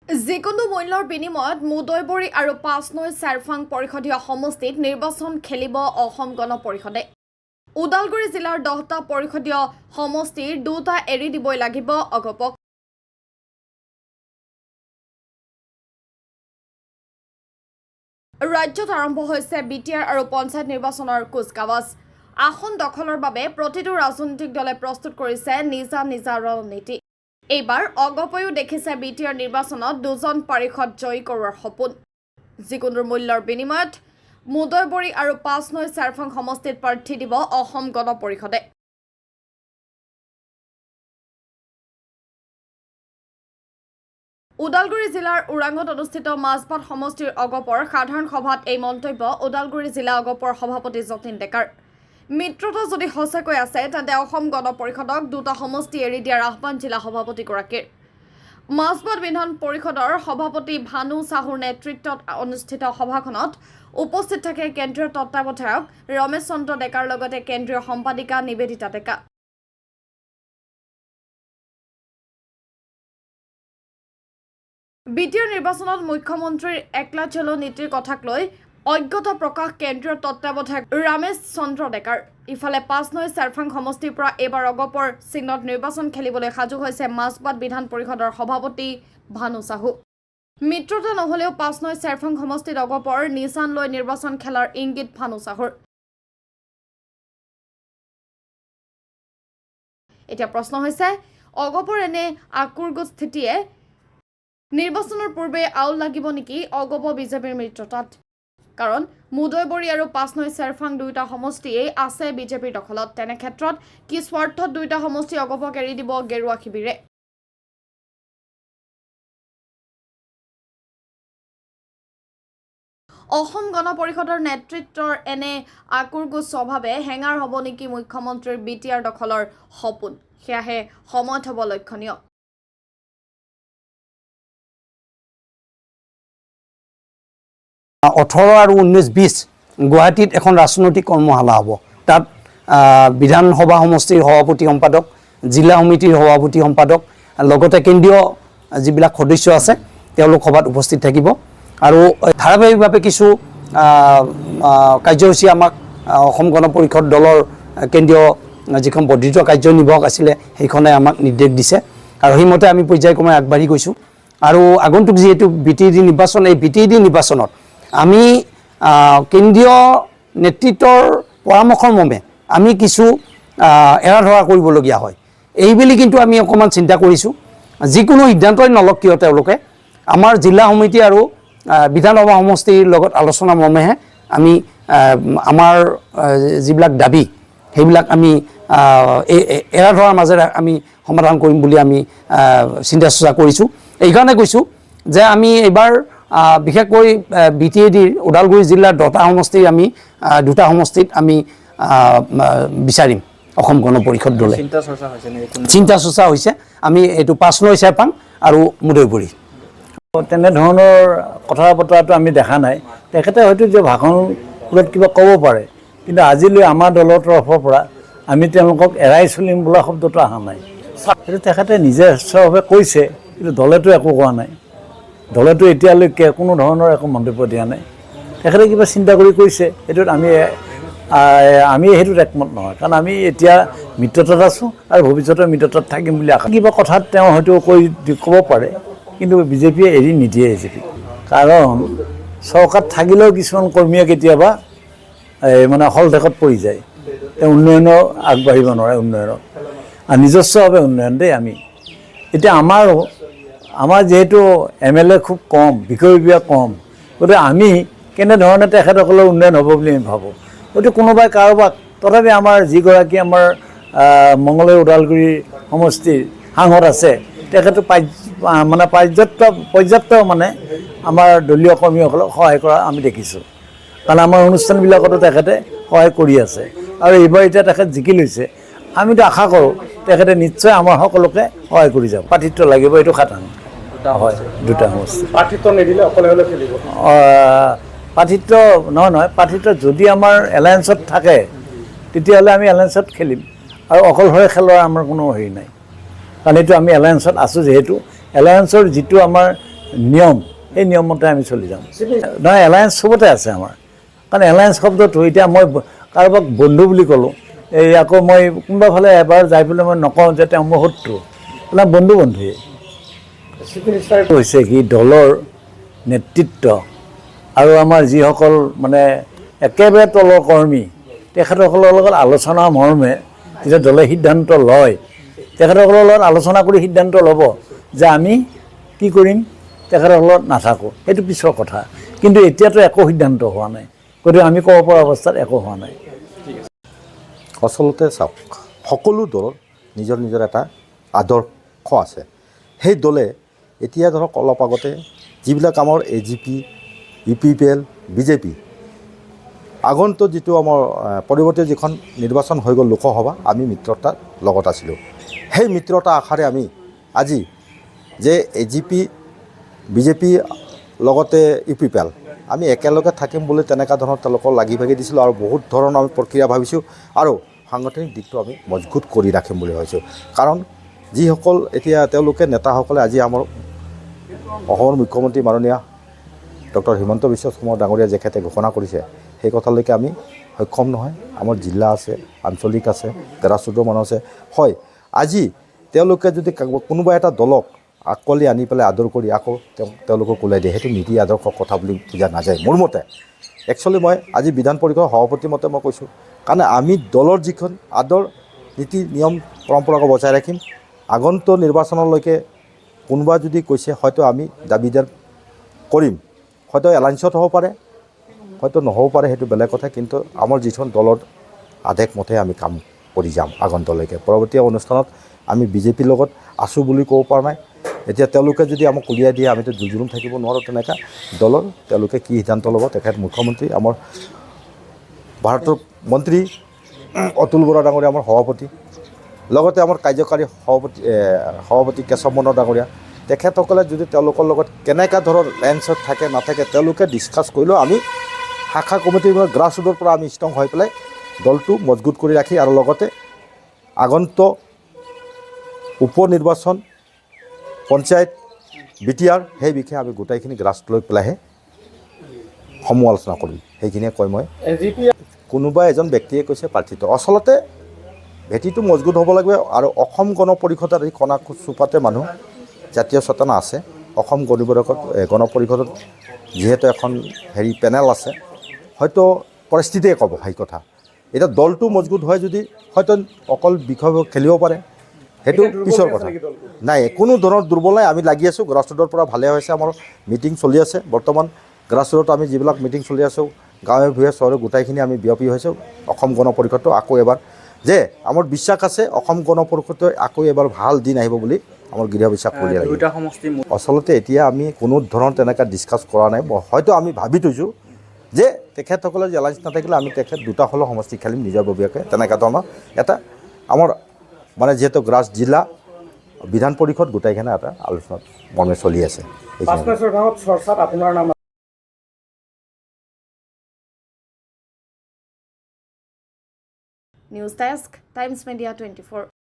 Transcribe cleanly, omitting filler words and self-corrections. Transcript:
যিকোনো মূল্যৰ বিনিময়ত মুদৈবৰী আৰু পাঁচনৈ চেৰফাং পৰিষদীয় সমষ্টিত নিৰ্বাচন খেলিব অসম গণ পৰিষদে। ওদালগুৰি জিলাৰ 10টা পৰিষদীয় সমষ্টিৰ 2টা এৰি দিবই লাগিব অগপক। ৰাজ্যত আৰম্ভ হৈছে বিটিআৰ আৰু পঞ্চায়ত নিৰ্বাচনৰ কুচকাৱাজ। আসন দখলৰ বাবে প্ৰতিটো ৰাজনৈতিক দলে প্ৰস্তুত কৰিছে নিজা নিজা ৰণনীতি। এইবাৰ অগপয়ো দেখিছে বিটিআৰ নিৰ্বাচনত 2জন পাৰিষদ জয়ী কৰোৱাৰ সপোন। যিকোনো মূল্যৰ বিনিময়ত মুদৈবৰী আৰু পাঁচনৈ চেৰফাং সমষ্টিত প্ৰাৰ্থী দিব অসম গণ পৰিষদে। ওদালগুৰি জিলাৰ ওৰাঙত অনুষ্ঠিত মাজবাট সমষ্টিৰ অগপৰ সাধাৰণ সভাত এই মন্তব্য ওদালগুৰি জিলা অগপৰ সভাপতি যতীন ডেকাৰ। মিত্ৰতা যদি সঁচাকৈ আছে তেন্তে অসম গণ পৰিষদক 2টা সমষ্টি এৰি দিয়াৰ আহ্বান জিলা সভাপতিগৰাকীৰ। মাজবাট বিধান পৰিষদৰ সভাপতি ভানু চাহুৰ নেতৃত্বত অনুষ্ঠিত সভাখনত উপস্থিত থাকে কেন্দ্ৰীয় তত্ত্বাৱধায়ক ৰমেশ চন্দ্ৰ ডেকাৰ লগতে কেন্দ্ৰীয় সম্পাদিকা নিবেদিতা ডেকা। বিটিআৰ নিৰ্বাচনত মুখ্যমন্ত্ৰীৰ একলা চলো নীতিৰ কথাক লৈ অজ্ঞতা প্ৰকাশ কেন্দ্ৰীয় তত্ত্বাৱধায়ক ৰমেশ চন্দ্ৰ ডেকাৰ। ইফালে পাঁচনৈ চেৰফাং সমষ্টিৰ পৰা এইবাৰ অগপৰ চিহ্নত নিৰ্বাচন খেলিবলৈ সাজু হৈছে মাজবাট বিধান পৰিষদৰ সভাপতি ভানু চাহু। মিত্ৰতা নহলেও পাঁচনৈ চেৰফাং সমষ্টিত অগপৰ নিচান লৈ নিৰ্বাচন খেলাৰ ইংগিত ভানু চাহুৰ। এতিয়া প্ৰশ্ন হৈছে অগপৰ এনে আকুৰ্গত স্থিতিয়ে নিৰ্বাচনৰ পূৰ্বে আউল লাগিব নেকি অগপ বিজেপিৰ মিত্ৰতাত? কাৰণ মুদৈবৰী আৰু পাঁচনৈ চেৰফাং 2টা সমষ্টিয়েই আছে বিজেপিৰ দখলত। তেনে ক্ষেত্ৰত কি স্বাৰ্থত 2টা সমষ্টি অগপক এৰি দিব গেৰুৱা শিবিৰে? অসম গণ পৰিষদৰ নেতৃত্বৰ এনে আকুৰ্গোজ স্বভাৱে হেঙাৰ হ'ব নেকি মুখ্যমন্ত্ৰীৰ বিটিআৰ দখলৰ সপোন? সেয়াহে সময়ত হ'ব লক্ষণীয়। ওঠৰ আৰু 19-20 গুৱাহাটীত এখন ৰাজনৈতিক কৰ্মশালা হ'ব। তাত বিধানসভা সমষ্টিৰ সভাপতি সম্পাদক, জিলা সমিতিৰ সভাপতি সম্পাদক, লগতে কেন্দ্ৰীয় যিবিলাক সদস্য আছে তেওঁলোক সভাত উপস্থিত থাকিব। আৰু ধাৰাবাহিকভাৱে কিছু কাৰ্যসূচী আমাক অসম গণ পৰিষদ দলৰ কেন্দ্ৰীয় যিখন বৰ্ধিত কাৰ্যনিৰ্বাহক আছিলে সেইখনে আমাক নিৰ্দেশ দিছে আৰু সেইমতে আমি পৰ্যায়ক্ৰমে আগবাঢ়ি গৈছোঁ। আৰু আগন্তুক যিহেতু বিটিডি নিৰ্বাচন, এই বিটিডি নিৰ্বাচনত আমি কেন্দ্ৰীয় নেতৃত্বৰ পৰামৰ্শৰ মৰ্মে আমি কিছু এৰা ধৰা কৰিবলগীয়া হয়। এইবুলি কিন্তু আমি অকণমান চিন্তা কৰিছোঁ। যিকোনো সিদ্ধান্তই নলওক কিয় তেওঁলোকে আমাৰ জিলা সমিতি আৰু বিধানসভা সমষ্টিৰ লগত আলোচনা মৰ্মেহে আমি আমাৰ যিবিলাক দাবী সেইবিলাক আমি এৰা ধৰাৰ মাজেৰে আমি সমাধান কৰিম বুলি আমি চিন্তা চৰ্চা কৰিছোঁ। এইকাৰণে কৈছোঁ যে আমি এইবাৰ বিশেষকৈ বিটিএডিৰ ওদালগুৰি জিলাৰ 10টা সমষ্টিৰ আমি 2টা সমষ্টিত আমি বিচাৰিম অসম গণ পৰিষদ দলে। চিন্তা চৰ্চা হৈছে আমি এইটো পাঁচনৈ চেৰফাং আৰু মুদৈবৰী। তেনেধৰণৰ কথা বতৰাটো আমি দেখা নাই। তেখেতে হয়তো যে ভাষণবোৰত কিবা ক'ব পাৰে, কিন্তু আজিলৈ আমাৰ দলৰ তৰফৰ পৰা আমি তেওঁলোকক এৰাই চলিম বোলা শব্দটো অহা নাই। সেইটো তেখেতে নিজস্বভাৱে কৈছে, কিন্তু দলেতো একো কোৱা নাই। দলেতো এতিয়ালৈকে কোনো ধৰণৰ একো মন্তব্য দিয়া নাই। তেখেতে কিবা চিন্তা কৰি কৈছে, সেইটোত আমি সেইটোত একমত নহয়। কাৰণ আমি এতিয়া মিত্ৰতাত আছোঁ আৰু ভৱিষ্যতে মিত্ৰতাত থাকিম বুলি আশা। কিবা কথাত তেওঁ হয়তো ক'ব পাৰে, কিন্তু বিজেপিয়ে এৰি নিদিয়ে এজেপি। কাৰণ চৰকাৰত থাকিলেও কিছুমান কৰ্মীয়ে কেতিয়াবা মানে হলদেশত পৰি যায়। তেওঁ উন্নয়নৰ আগবাঢ়িব নোৱাৰে উন্নয়নত, আৰু নিজস্বভাৱে উন্নয়ন দেই। আমি এতিয়া আমাৰ যিহেতু MLA খুব কম, বিষয় বিভাগ কম, গতিকে আমি কেনেধৰণে তেখেতসকলৰ উন্নয়ন হ'ব বুলি আমি ভাবোঁ। গতিকে কোনোবাই কাৰোবাক, তথাপি আমাৰ যিগৰাকী আমাৰ মঙলদৈ ওদালগুৰি সমষ্টিৰ সাংসদ আছে তেখেতো মানে পৰ্যাপ্ত মানে আমাৰ দলীয় কৰ্মীসকলক সহায় কৰা আমি দেখিছোঁ। কাৰণ আমাৰ অনুষ্ঠানবিলাকতো তেখেতে সহায় কৰি আছে। আৰু এইবাৰ এতিয়া তেখেত জিকি লৈছে, আমিতো আশা কৰোঁ তেখেতে নিশ্চয় আমাৰ সকলোকে সহায় কৰি যাব। প্ৰাৰ্থিত্ব লাগিব, এইটো খাটাং হয়। 2টা সমষ্টি প্ৰাৰ্থিত্ব নিদিলে অকলে হ'লে খেলিব। প্ৰাৰ্থিত্ব নহয়, প্ৰাৰ্থিত্ব যদি আমাৰ এলায়েন্সত থাকে তেতিয়াহ'লে আমি এলায়েন্সত খেলিম, আৰু অকলশৰে খেলোৱাৰ আমাৰ কোনো হেৰি নাই। কাৰণ এইটো আমি এলায়েন্সত আছোঁ যিহেতু, এলায়েন্সৰ যিটো আমাৰ নিয়ম সেই নিয়মমতে আমি চলি যাম নহয় এলায়েন্স চবতে আছে আমাৰ কাৰণ এলায়েন্স শব্দটো এতিয়া মই কাৰোবাক বন্ধু বুলি ক'লোঁ এই আকৌ মই কোনোবা ফালে এবাৰ যাই পেলাই মই নকওঁ যে তেওঁ মোৰ শত্ৰু মানে বন্ধুৱে হৈছে কি দলৰ নেতৃত্ব আৰু আমাৰ যিসকল মানে একেবাৰে তলৰ কৰ্মী তেখেতসকলৰ লগত আলোচনা মৰ্মে যেতিয়া দলে সিদ্ধান্ত লয় তেখেতসকলৰ লগত আলোচনা কৰি সিদ্ধান্ত ল'ব যে আমি কি কৰিম তেখেতৰ লগত নাথাকোঁ সেইটো পিছৰ কথা কিন্তু এতিয়াতো একো সিদ্ধান্ত হোৱা নাই গতিকে আমি ক'ব পৰা অৱস্থাত একো হোৱা নাই আচলতে চাওক সকলো দলৰ নিজৰ নিজৰ এটা আদৰ্শ আছে সেই দলে এতিয়া ধৰক অলপ আগতে যিবিলাক আমাৰ AGP UPPL BJP আগন্তুক যিটো আমাৰ পৰৱৰ্তী যিখন নিৰ্বাচন হৈ গ'ল লোকসভা আমি মিত্ৰতাৰ লগত আছিলোঁ সেই মিত্ৰতা আশাৰে আমি আজি যে AGP BJP লগতে UPPL আমি একেলগে থাকিম বুলি তেনেকুৱা ধৰণৰ তেওঁলোকক লাগি ভাগি দিছিলোঁ আৰু বহুত ধৰণৰ আমি প্ৰক্ৰিয়া ভাবিছোঁ আৰু সাংগঠনিক দিশটো আমি মজবুত কৰি ৰাখিম বুলি ভাবিছোঁ কাৰণ যিসকল এতিয়া তেওঁলোকে নেতাসকলে আজি আমাৰ অসমৰ মুখ্যমন্ত্ৰী মাননীয় ডক্টৰ হিমন্ত বিশ্ব শৰ্মা ডাঙৰীয়া যেখেতে ঘোষণা কৰিছে সেই কথালৈকে আমি সক্ষম নহয় আমাৰ জিলা আছে আঞ্চলিক আছে গ্ৰাছৰুটৰ মানুহ আছে হয় আজি তেওঁলোকে যদি কোনোবা এটা দলক আকোৱালি আনি পেলাই আদৰ কৰি আকৌ তেওঁলোকক ওলাই দিয়ে সেইটো নীতি আদৰ্শৰ কথা বুলি বুজা নাযায় মোৰ মতে একচুৱেলি মই আজি বিধান পৰিষদৰ সভাপতিৰ মতে মই কৈছোঁ কাৰণ আমি দলৰ যিখন আদৰ নীতি নিয়ম পৰম্পৰাক বজাই ৰাখিম আগন্তুক নিৰ্বাচনলৈকে কোনোবা যদি কৈছে হয়তো আমি দাবীদাৰ কৰিম হয়তো এলায়েন্সত হ'ব পাৰে হয়তো নহ'ব পাৰে সেইটো বেলেগ কথা কিন্তু আমাৰ যিখন দলৰ আদেশ মতে আমি কাম কৰি যাম আগন্তুকলৈকে পৰৱৰ্তী অনুষ্ঠানত আমি BJPৰ লগত আছোঁ বুলি ক'ব পৰা নাই এতিয়া তেওঁলোকে যদি আমাক উলিয়াই দিয়ে আমিতো জুজুৰুম থাকিব নোৱাৰোঁ তেনেকুৱা দলৰ তেওঁলোকে কি সিদ্ধান্ত ল'ব তেখেত মুখ্যমন্ত্ৰী আমাৰ ভাৰতৰ মন্ত্ৰী অতুল বৰা ডাঙৰীয়া আমাৰ সভাপতি লগতে আমাৰ কাৰ্যকাৰী সভাপতি কেশৱ মহন্ত ডাঙৰীয়া তেখেতসকলে যদি তেওঁলোকৰ লগত কেনেকুৱা ধৰণৰ এলায়েন্সত থাকে নাথাকে তেওঁলোকে ডিছকাছ কৰিলেও আমি শাখা কমিটিৰ গ্ৰাছৰুটৰ পৰা আমি ষ্ট্ৰং হৈ পেলাই দলটো মজবুত কৰি ৰাখি আৰু লগতে আগন্তুক উপ নিৰ্বাচন পঞ্চায়ত BTR সেই বিষয়ে আমি গোটেইখিনি গ্ৰাছৰুট লৈ পেলাইহে সমূহ আলোচনা কৰিম সেইখিনিয়ে কয় মই কোনোবা এজন ব্যক্তিয়ে কৈছে প্ৰাৰ্থিত্ব আচলতে ভেটিটো মজবুত হ'ব লাগিব আৰু অসম গণ পৰিষদৰ এই কণা চুপাতে মানুহ জাতীয় চেতনা আছে অসম গণ পৰিষদত যিহেতু এখন পেনেল আছে হয়তো পৰিস্থিতিয়ে ক'ব সেই কথা এতিয়া দলটো মজবুত হয় যদি হয়তো অকল বিষয় খেলিব পাৰে সেইটো পিছৰ কথা নাই কোনো ধৰণৰ দুৰ্বল নাই আমি লাগি আছোঁ গ্ৰাছৰুটৰ পৰা ভালে হৈছে আমাৰ মিটিং চলি আছে বৰ্তমান গ্ৰাছৰুটত আমি যিবিলাক মিটিং চলি আছোঁ গাঁৱে ভূঞে চহৰে গোটেইখিনি আমি বিয়পি হৈছোঁ অসম গণ পৰিষদটো আকৌ এবাৰ যে আমাৰ বিশ্বাস আছে অসম গণ পৰিষদে আকৌ এবাৰ ভাল দিন আহিব বুলি আমাৰ গৃহ বিশ্বাস কৰি লাগিব আচলতে এতিয়া আমি কোনো ধৰণৰ তেনেকুৱা ডিছকাছ কৰা নাই হয়তো আমি ভাবি থৈছোঁ যে তেখেতসকলে যে এলায়েন্স নাথাকিলে আমি তেখেত দুটা হ'লেও সমষ্টি খেলিম নিজৰ ববীয়াকৈ তেনেকুৱা ধৰণৰ এটা আমাৰ মানে যিহেতু গ্ৰাছ জিলা বিধান পৰিষদ গোটেইখিনি এটা আলোচনাত মৰ্মে চলি আছে নিউজ ডেস্ক টাইমছ মিডিয়া 24